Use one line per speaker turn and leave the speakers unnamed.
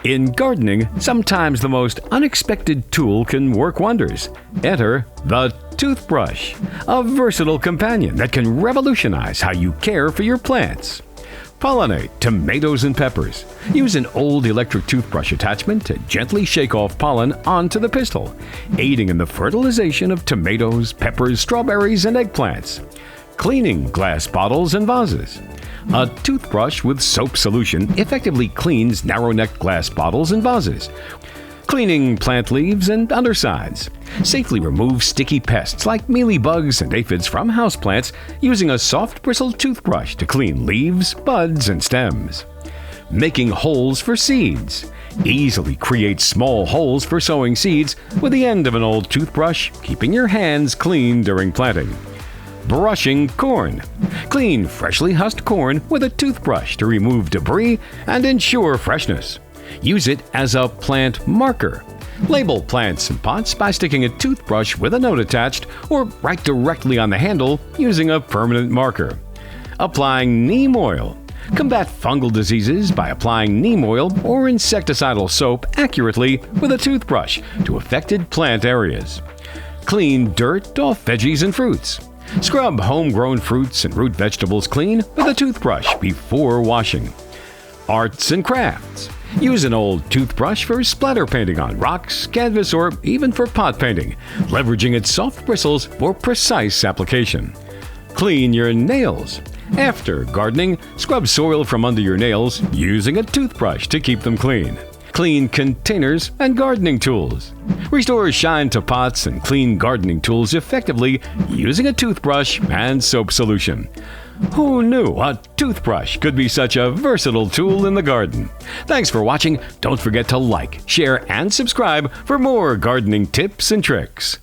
In gardening, sometimes the most unexpected tool can work wonders. Enter the toothbrush, a versatile companion that can revolutionize how you care for your plants. Pollinate tomatoes and peppers. Use an old electric toothbrush attachment to gently shake off pollen onto the pistil, aiding in the fertilization of tomatoes, peppers, strawberries, and eggplants. Cleaning glass bottles and vases. A toothbrush with soap solution effectively cleans narrow-necked glass bottles and vases. Cleaning plant leaves and undersides. Safely remove sticky pests like mealybugs and aphids from houseplants using a soft bristled toothbrush to clean leaves, buds, and stems. Making holes for seeds. Easily create small holes for sowing seeds with the end of an old toothbrush, keeping your hands clean during planting. Brushing corn. Clean freshly husked corn with a toothbrush to remove debris and ensure freshness. Use it as a plant marker. Label plants and pots by sticking a toothbrush with a note attached or write directly on the handle using a permanent marker. Applying neem oil. Combat fungal diseases by applying neem oil or insecticidal soap accurately with a toothbrush to affected plant areas. Clean dirt off veggies and fruits. Scrub homegrown fruits and root vegetables clean with a toothbrush before washing. Arts and crafts. Use an old toothbrush for splatter painting on rocks, canvas, or even for pot painting, leveraging its soft bristles for precise application. Clean your nails. After gardening, scrub soil from under your nails using a toothbrush to keep them clean. Clean containers and gardening tools. Restore shine to pots and clean gardening tools effectively using a toothbrush and soap solution. Who knew a toothbrush could be such a versatile tool in the garden? Thanks for watching. Don't forget to like, share, and subscribe for more gardening tips and tricks.